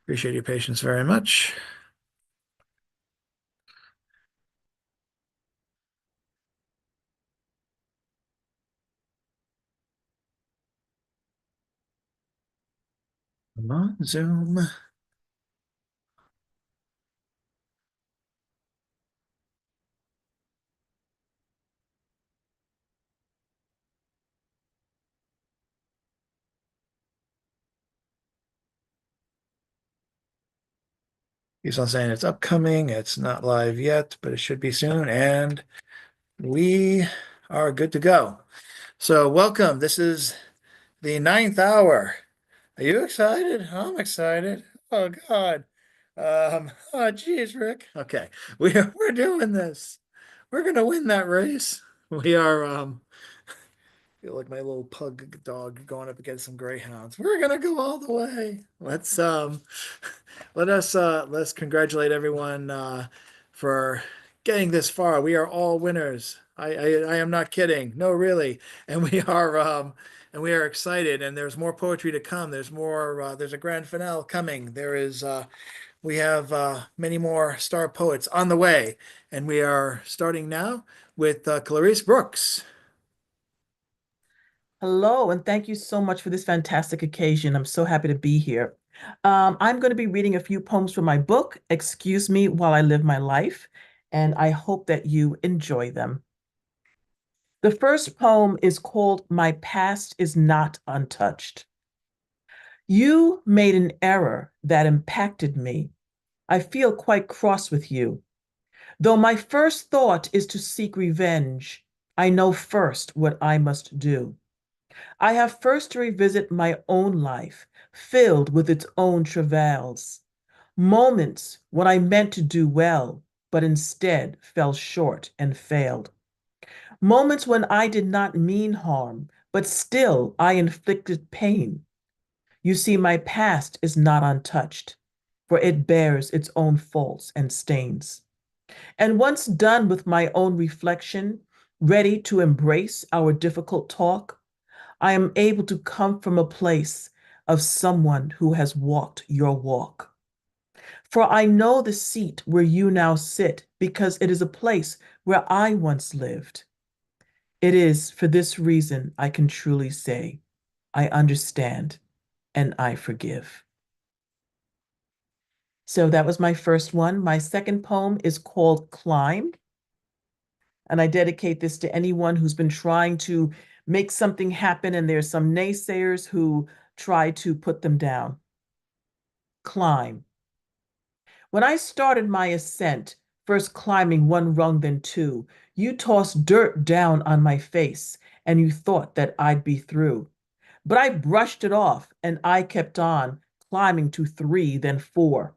Appreciate your patience very much. Come on, Zoom. He's on saying it's upcoming. It's not live yet, but it should be soon. And we are good to go. So welcome. This is the ninth hour. Are you excited? I'm excited. Oh God. Oh geez, Rick. Okay. We're doing this. We're gonna win that race. We are feel like my little pug dog going up against some greyhounds. We're gonna go all the way. Let's congratulate everyone for getting this far. We are all winners. I am not kidding. No, really. And we are excited. And there's more poetry to come. There's more. There's a grand finale coming. We have many more star poets on the way, and we are starting now with Clarice Brooks. Hello, and thank you so much for this fantastic occasion. I'm so happy to be here. I'm going to be reading a few poems from my book, Excuse Me While I Live My Life, and I hope that you enjoy them. The first poem is called My Past is Not Untouched. You made an error that impacted me. I feel quite cross with you. Though my first thought is to seek revenge, I know first what I must do. I have first to revisit my own life, filled with its own travails, moments when I meant to do well, but instead fell short and failed. Moments when I did not mean harm, but still I inflicted pain. You see, my past is not untouched, for it bears its own faults and stains. And once done with my own reflection, ready to embrace our difficult talk, I am able to come from a place of someone who has walked your walk. For I know the seat where you now sit because it is a place where I once lived. It is for this reason I can truly say, I understand and I forgive. So that was my first one. My second poem is called Climb, and I dedicate this to anyone who's been trying to make something happen and there's some naysayers who try to put them down. Climb. When I started my ascent, first climbing one rung, then two, you tossed dirt down on my face and you thought that I'd be through. But I brushed it off and I kept on, climbing to three, then four.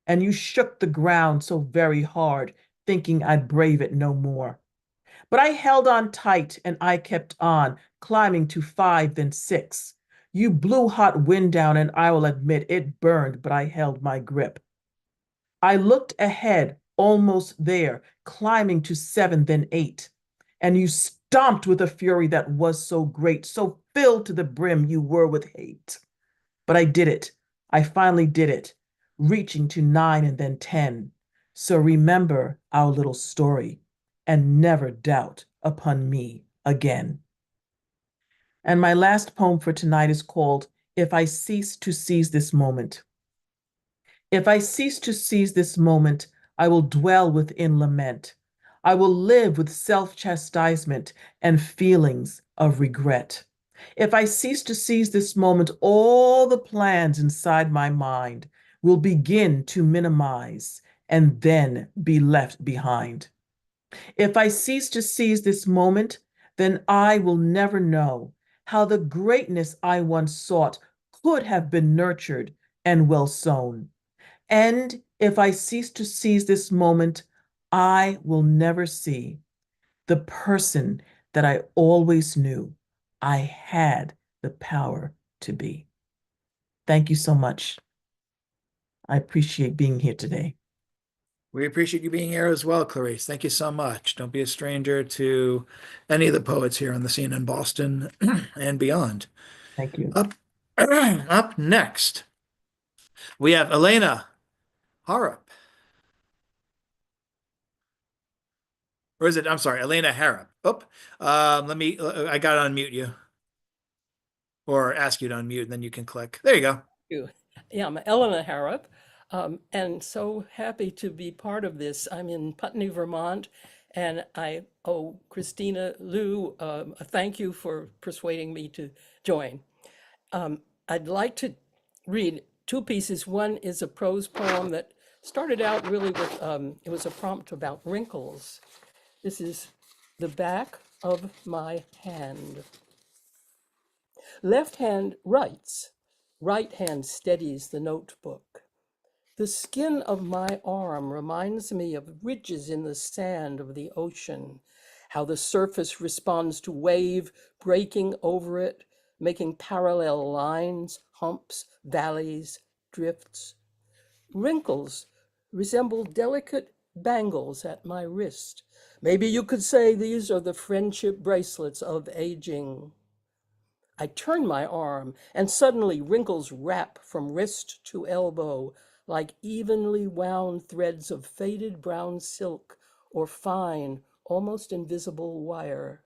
And you shook the ground so very hard, thinking I'd brave it no more. But I held on tight and I kept on, climbing to five, then six. You blew hot wind down, and I will admit it burned, but I held my grip. I looked ahead, almost there, climbing to seven, then eight. And you stomped with a fury that was so great, so filled to the brim you were with hate. But I did it. I finally did it, reaching to nine and then 10. So remember our little story and never doubt upon me again. And my last poem for tonight is called If I Cease to Seize This Moment. If I cease to seize this moment, I will dwell within lament. I will live with self-chastisement and feelings of regret. If I cease to seize this moment, all the plans inside my mind will begin to minimize and then be left behind. If I cease to seize this moment, then I will never know how the greatness I once sought could have been nurtured and well sown. And if I cease to seize this moment, I will never see the person that I always knew I had the power to be. Thank you so much. I appreciate being here today. We appreciate you being here as well, Clarice. Thank you so much. Don't be a stranger to any of the poets here on the scene in Boston and beyond. Thank you. Up, up next, We have Elena Harrop. Or is it, I'm sorry, Elena Harrop. Oh, I got to unmute you or ask you to unmute and then you can click. There you go. You. Yeah, I'm Eleanor Harrop, and so happy to be part of this. I'm in Putney, Vermont, and I owe Christina Liu a thank you for persuading me to join. I'd like to read two pieces. One is a prose poem that started out really with, it was a prompt about wrinkles. This is The Back of My Hand. Left hand writes, right hand steadies the notebook. The skin of my arm reminds me of ridges in the sand of the ocean, how the surface responds to wave breaking over it, making parallel lines, humps, valleys, drifts. Wrinkles resemble delicate bangles at my wrist. Maybe you could say these are the friendship bracelets of aging. I turn my arm, and suddenly wrinkles wrap from wrist to elbow like evenly wound threads of faded brown silk or fine, almost invisible wire.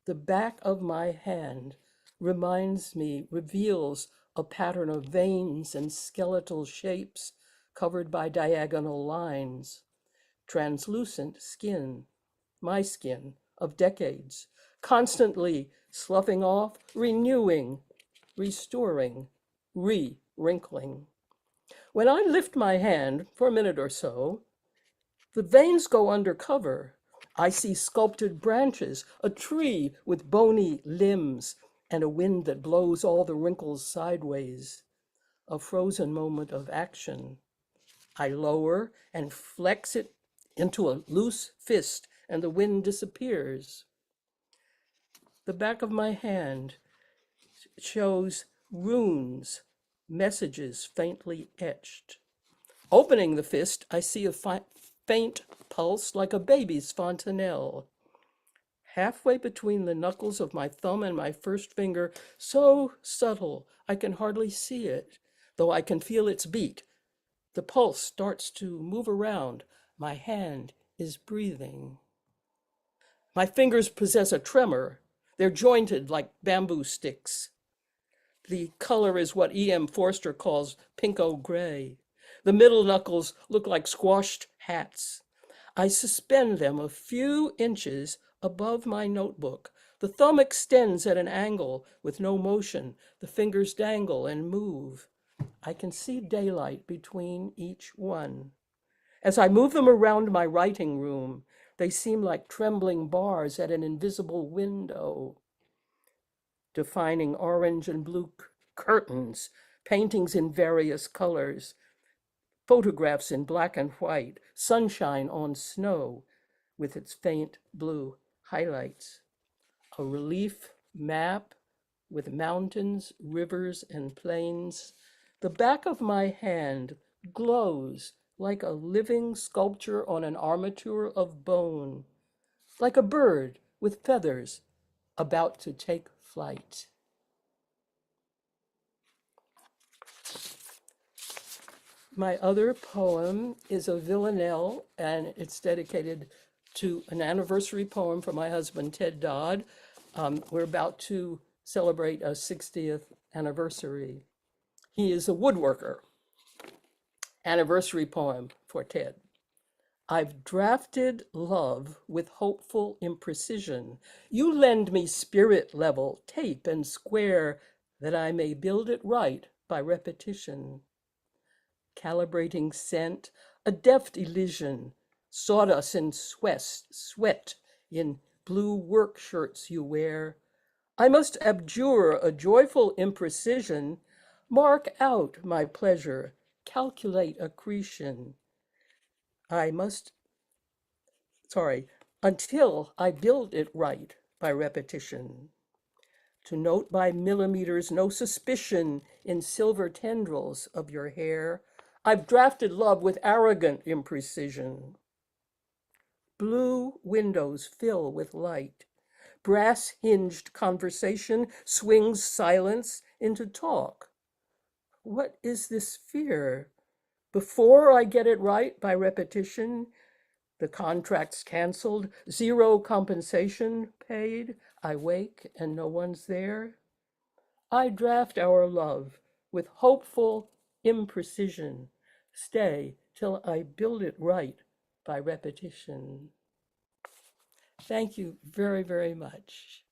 The back of my hand reveals a pattern of veins and skeletal shapes covered by diagonal lines. Translucent skin, my skin of decades, constantly sloughing off, renewing, restoring, re-wrinkling. When I lift my hand for a minute or so, the veins go undercover. I see sculpted branches, a tree with bony limbs, and a wind that blows all the wrinkles sideways. A frozen moment of action. I lower and flex it into a loose fist, and the wind disappears. The back of my hand shows runes, messages faintly etched. Opening the fist, I see a faint pulse like a baby's fontanelle. Halfway between the knuckles of my thumb and my first finger, so subtle I can hardly see it, though I can feel its beat. The pulse starts to move around. My hand is breathing. My fingers possess a tremor. They're jointed like bamboo sticks. The color is what E.M. Forster calls pinko gray. The middle knuckles look like squashed hats. I suspend them a few inches above my notebook. The thumb extends at an angle with no motion. The fingers dangle and move. I can see daylight between each one. As I move them around my writing room, they seem like trembling bars at an invisible window. Defining orange and blue curtains, paintings in various colors, photographs in black and white, sunshine on snow with its faint blue highlights. A relief map with mountains, rivers, and plains. The back of my hand glows like a living sculpture on an armature of bone, like a bird with feathers about to take flight. My other poem is a villanelle, and it's dedicated to an anniversary poem for my husband, Ted Dodd. We're about to celebrate a 60th anniversary. He is a woodworker. Anniversary poem for Ted. I've drafted love with hopeful imprecision. You lend me spirit level tape and square that I may build it right by repetition. Calibrating scent, a deft elision, sawdust and sweat in blue work shirts you wear. I must abjure a joyful imprecision, mark out my pleasure, calculate accretion. Until I build it right by repetition. To note by millimeters no suspicion in silver tendrils of your hair. I've drafted love with arrogant imprecision. Blue windows fill with light. Brass-hinged conversation swings silence into talk. What is this fear? Before I get it right by repetition, the contract's canceled, zero compensation paid, I wake and no one's there. I draft our love with hopeful imprecision, stay till I build it right by repetition. Thank you very, very much.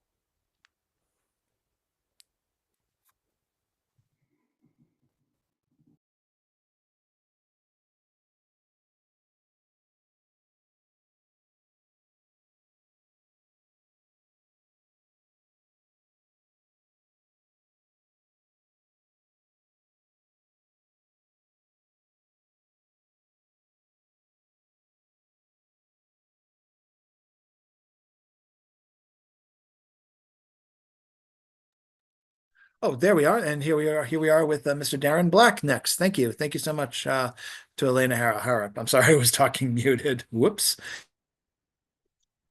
Oh, there we are. And here we are with Mr. Darren Black next. Thank you. Thank you so much to Elena Harrop. I'm sorry I was talking muted. Whoops.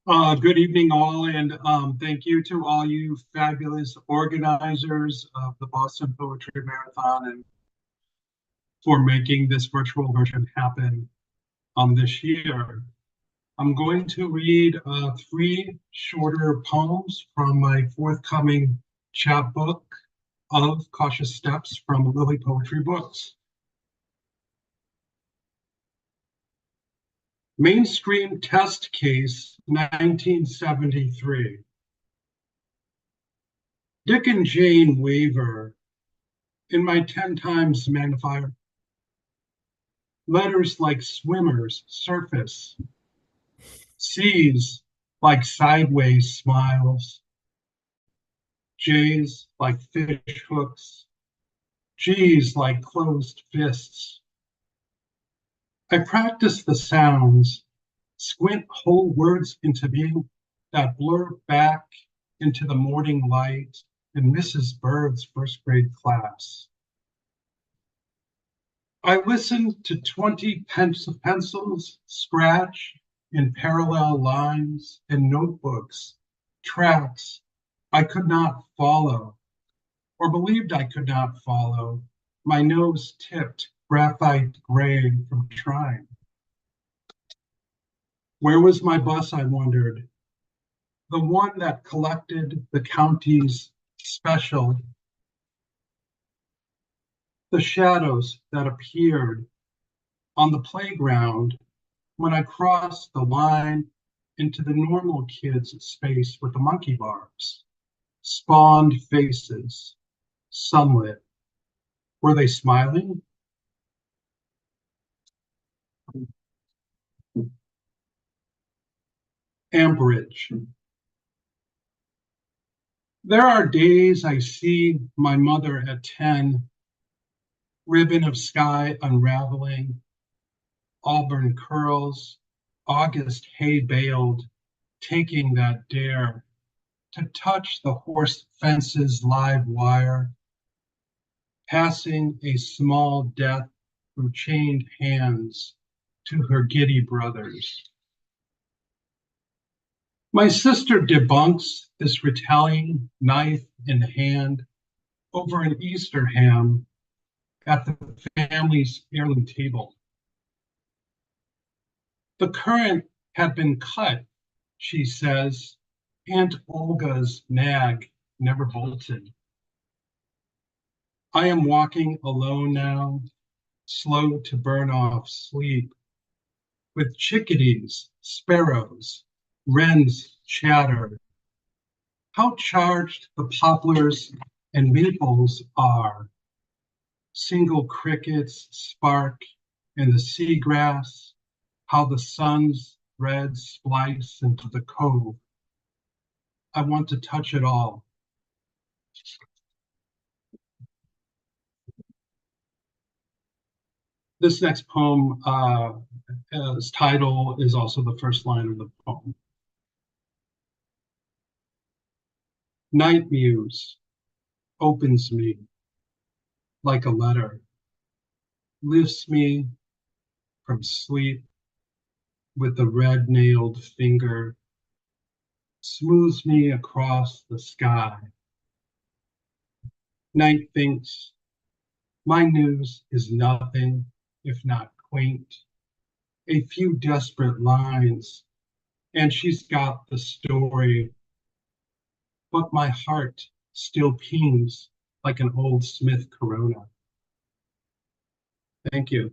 Good evening, all, and thank you to all you fabulous organizers of the Boston Poetry Marathon and for making this virtual version happen this year. I'm going to read 3 shorter poems from my forthcoming chapbook of Cautious Steps from Lily Poetry Books. Mainstream Test Case, 1973. Dick and Jane waver in my 10 times magnifier. Letters like swimmers surface. C's like sideways smiles. J's like fish hooks. G's like closed fists. I practice the sounds, squint whole words into being that blur back into the morning light in Mrs. Bird's first grade class. I listen to 20 pencils scratch in parallel lines and notebooks, tracks I could not follow or believed I could not follow, my nose tipped graphite gray from trying. Where was my bus, I wondered? The one that collected the county's special. The shadows that appeared on the playground when I crossed the line into the normal kids' space with the monkey bars. Spawned faces, sunlit. Were they smiling? Ambridge. There are days I see my mother at 10, ribbon of sky unraveling, auburn curls, August hay baled, taking that dare to touch the horse fence's live wire, passing a small death through chained hands to her giddy brothers. My sister debunks this retelling, knife in hand, over an Easter ham at the family's heirloom table. The current had been cut, she says, Aunt Olga's nag never bolted. I am walking alone now, slow to burn off sleep, with chickadees, sparrows, wrens chatter. How charged the poplars and maples are. Single crickets spark in the seagrass, how the sun's threads splice into the cove. I want to touch it all. This next poem, its title is also the first line of the poem. Night muse opens me like a letter, lifts me from sleep with a red-nailed finger, smooths me across the sky. Night thinks, My news is nothing if not quaint, a few desperate lines, and she's got the story, but my heart still pings like an old Smith Corona. Thank you.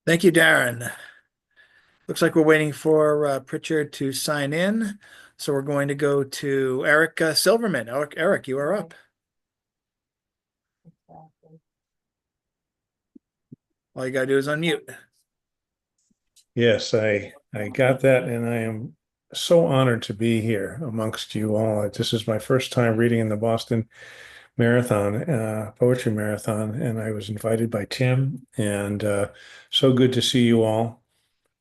Thank you, Darren. Looks like we're waiting for Pritchard to sign in. So we're going to go to Eric Silverman. Eric, you are up. All you gotta do is unmute. Yes, I got that, and I am so honored to be here amongst you all. This is my first time reading in the Boston Marathon, Poetry Marathon, and I was invited by Tim, and so good to see you all.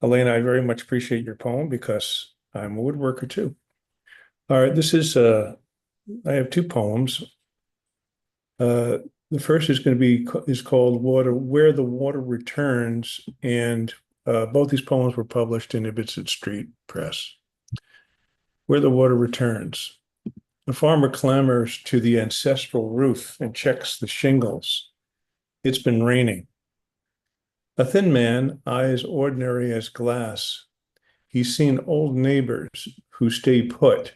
Elena, I very much appreciate your poem because I'm a woodworker too. All right, this is I have two poems. The first is going to be called Water, Where the Water Returns, and both these poems were published in Ibbotson Street Press. Where the Water Returns. The farmer clambers to the ancestral roof and checks the shingles. It's been raining. A thin man, eyes ordinary as glass. He's seen old neighbors who stay put,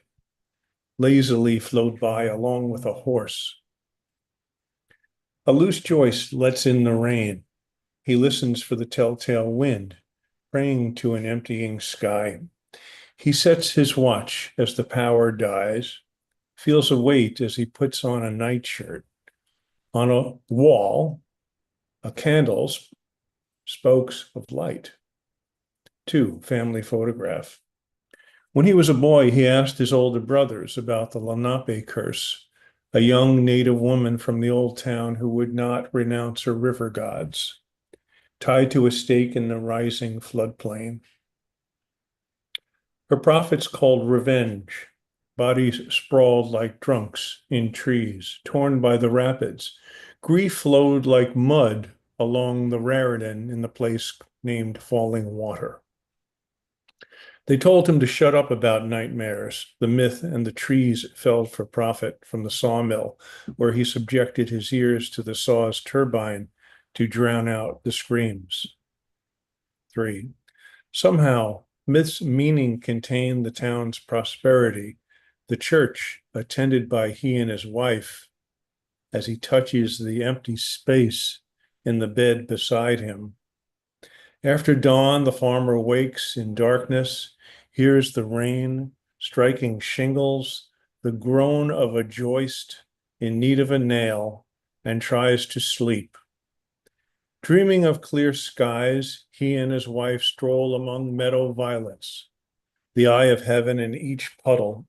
lazily float by along with a horse. A loose joist lets in the rain. He listens for the telltale wind, praying to an emptying sky. He sets his watch as the power dies, feels a weight as he puts on a nightshirt. On a wall, a candle spokes of light. 2, family photograph. When he was a boy, he asked his older brothers about the Lenape curse, a young native woman from the old town who would not renounce her river gods, tied to a stake in the rising floodplain. Her prophets called revenge, bodies sprawled like drunks in trees, torn by the rapids. Grief flowed like mud along the Raritan in the place named Falling Water. They told him to shut up about nightmares, the myth and the trees felled for profit from the sawmill, where he subjected his ears to the saw's turbine to drown out the screams. 3. Somehow, myth's meaning contained the town's prosperity, the church attended by he and his wife, as he touches the empty space in the bed beside him. After dawn, the farmer wakes in darkness, hears the rain striking shingles, the groan of a joist in need of a nail, and tries to sleep. Dreaming of clear skies, he and his wife stroll among meadow violets, the eye of heaven in each puddle.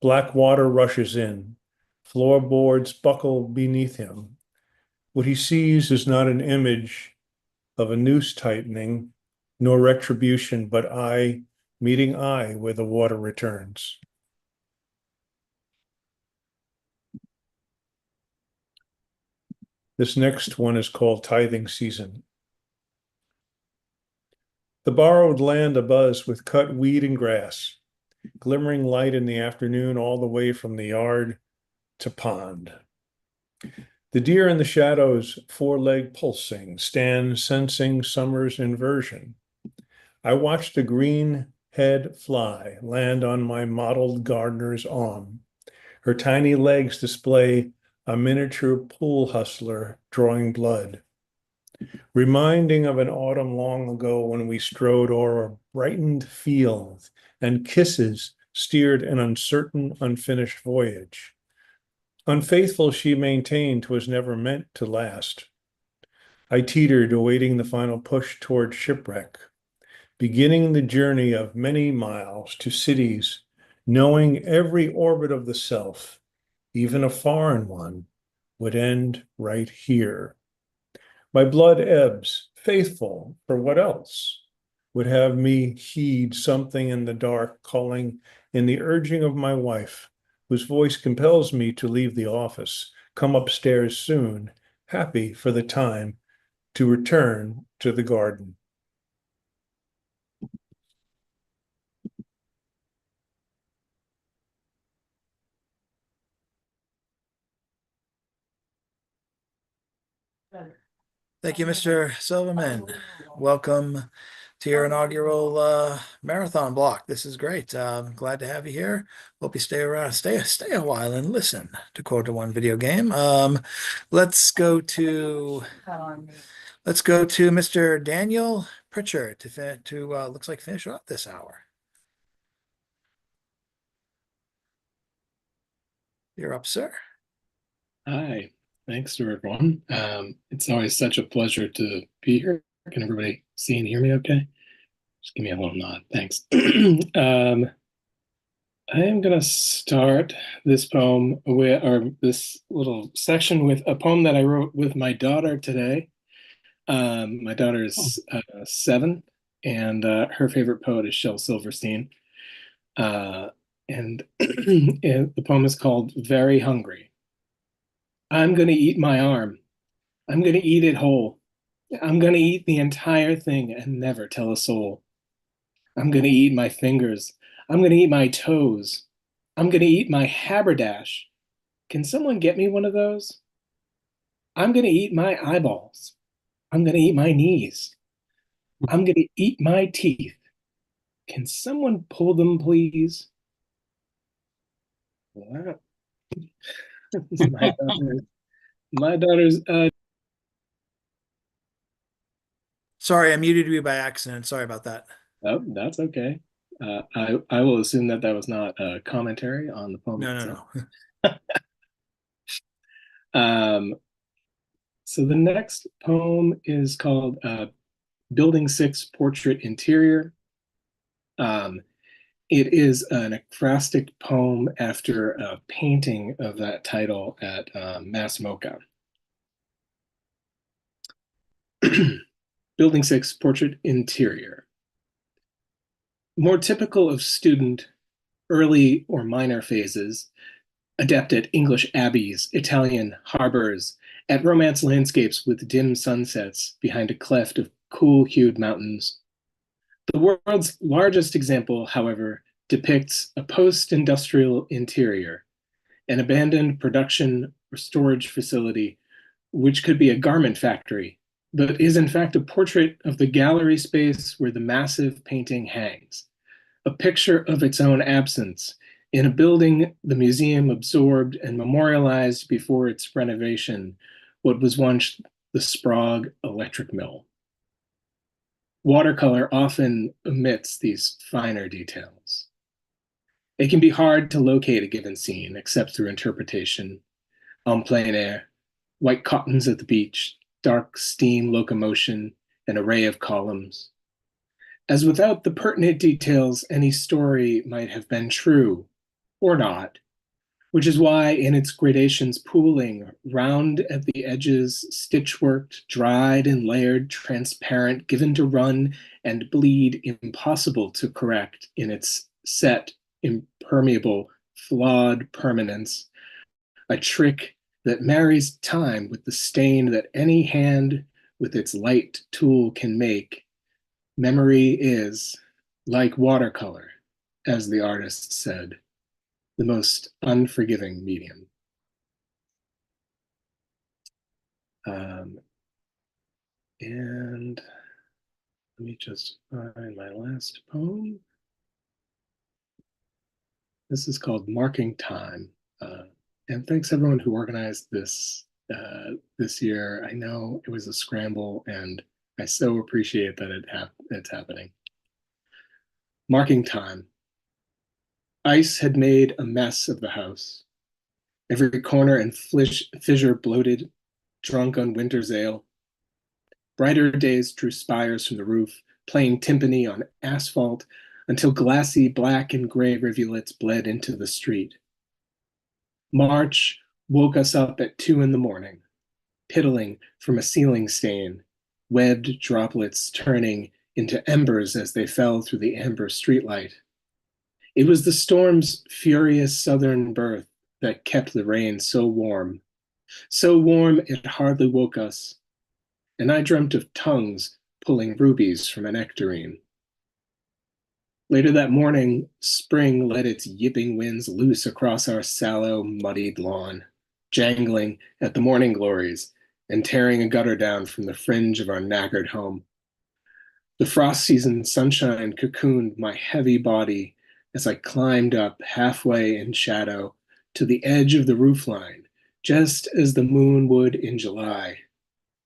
Black water rushes in, floorboards buckle beneath him. What he sees is not an image of a noose tightening, nor retribution, but eye meeting eye where the water returns. This next one is called Tithing Season. The borrowed land abuzz with cut weed and grass, glimmering light in the afternoon all the way from the yard to pond. The deer in the shadows, four-leg pulsing, stand sensing summer's inversion. I watched a green head fly land on my mottled gardener's arm. Her tiny legs display a miniature pool hustler drawing blood, reminding of an autumn long ago when we strode o'er a brightened field and kisses steered an uncertain, unfinished voyage. Unfaithful, she maintained 'twas never meant to last. I teetered, awaiting the final push toward shipwreck, beginning the journey of many miles to cities, knowing every orbit of the self, even a foreign one, would end right here. My blood ebbs, faithful, for what else would have me heed something in the dark calling in the urging of my wife, whose voice compels me to leave the office, come upstairs soon, happy for the time to return to the garden. Thank you, Mr. Silverman. Welcome to your inaugural marathon block. This is great. Glad to have you here. Hope you stay around, stay a while and listen, to quote one video game. Let's go to Mr. Daniel Pritchard to looks like finish off this hour. You're up, sir. Hi, thanks to everyone. It's always such a pleasure to be here. Can everybody see and hear me okay? Just give me a little nod. Thanks. I am going to start this poem or this little section with a poem that I wrote with my daughter today. My daughter is 7, and her favorite poet is Shel Silverstein. And the poem is called Very Hungry. I'm going to eat my arm. I'm going to eat it whole. I'm going to eat the entire thing and never tell a soul. I'm going to eat my fingers. I'm going to eat my toes. I'm going to eat my haberdash. Can someone get me one of those? I'm going to eat my eyeballs. I'm going to eat my knees. I'm going to eat my teeth. Can someone pull them, please? Wow. This is my daughter's Sorry, I muted you by accident. Sorry about that. Oh, that's okay. I will assume that was not a commentary on the poem itself. No. So the next poem is called Building 6 Portrait Interior. It is an ekphrastic poem after a painting of that title at Mass MoCA. Building 6 Portrait Interior. More typical of student early or minor phases, adept at English abbeys, Italian harbors, at romance landscapes with dim sunsets behind a cleft of cool-hued mountains. The world's largest example, however, depicts a post-industrial interior, an abandoned production or storage facility, which could be a garment factory, but is in fact a portrait of the gallery space where the massive painting hangs, a picture of its own absence in a building the museum absorbed and memorialized before its renovation, what was once the Sprague electric mill. Watercolor often omits these finer details. It can be hard to locate a given scene except through interpretation. En plein air, white cottons at the beach, dark steam locomotion, an array of columns. As without the pertinent details, any story might have been true or not, which is why in its gradations pooling, round at the edges, stitch-worked, dried and layered, transparent, given to run and bleed, impossible to correct in its set, impermeable, flawed permanence, a trick that marries time with the stain that any hand with its light tool can make. Memory is, like watercolor, as the artist said, the most unforgiving medium. And let me just find my last poem. This is called Marking Time. And thanks everyone who organized this this year. I know it was a scramble and I so appreciate that it's happening. Marking Time. Ice had made a mess of the house. Every corner and fissure bloated, drunk on winter's ale. Brighter days drew spires from the roof, playing timpani on asphalt until glassy black and gray rivulets bled into the street. March woke us up at 2 a.m, piddling from a ceiling stain, webbed droplets turning into embers as they fell through the amber streetlight. It was the storm's furious southern birth that kept the rain so warm it hardly woke us, and I dreamt of tongues pulling rubies from a nectarine. Later that morning, spring let its yipping winds loose across our sallow, muddied lawn, jangling at the morning glories and tearing a gutter down from the fringe of our knackered home. The frost season sunshine cocooned my heavy body as I climbed up halfway in shadow to the edge of the roofline, just as the moon would in July,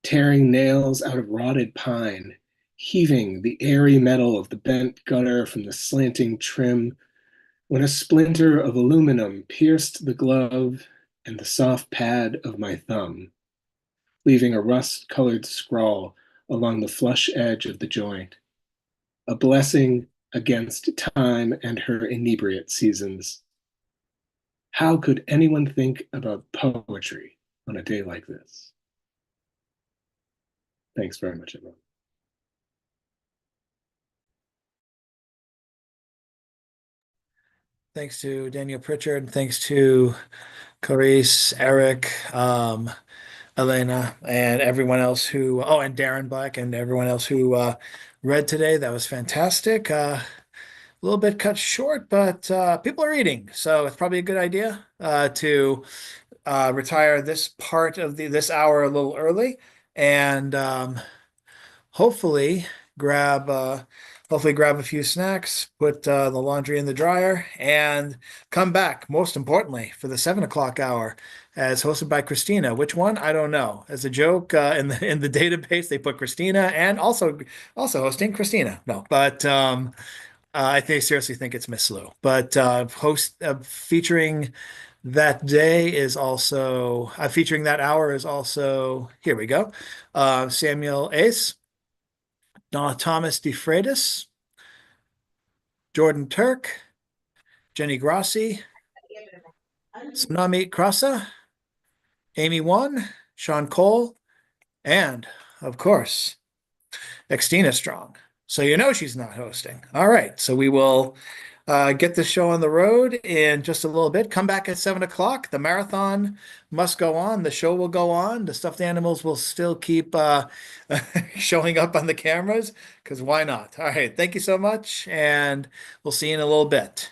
tearing nails out of rotted pine, heaving the airy metal of the bent gutter from the slanting trim, when a splinter of aluminum pierced the glove and the soft pad of my thumb, leaving a rust-colored scrawl along the flush edge of the joint. A blessing against time and her inebriate seasons. How could anyone think about poetry on a day like this? Thanks very much, everyone. Thanks to Daniel Pritchard. Thanks to Clarice, Eric, Elena, and everyone else who, oh, and Darren Black and everyone else who read today. That was fantastic. A little bit cut short, but people are eating, so it's probably a good idea to retire this part of this hour a little early, and hopefully grab hopefully grab a few snacks, put the laundry in the dryer, and come back, most importantly, for the 7 o'clock hour as hosted by Christina. Which one? I don't know. As a joke, in the database, they put Christina and also hosting Christina. No, but I think seriously think it's Miss Lou. But featuring that day is also featuring that hour is also, here we go. Samuel Ace, Thomas DeFreitas, Jordan Turk, Jenny Grassi, Tsunami Krasa, Amy One, Sean Cole, and of course, Xtina Strong. So you know she's not hosting. All right, so we will get the show on the road in just a little bit. Come back at 7 o'clock. The marathon must go on. The show will go on. The stuffed animals will still keep showing up on the cameras because why not? All right, thank you so much, and we'll see you in a little bit.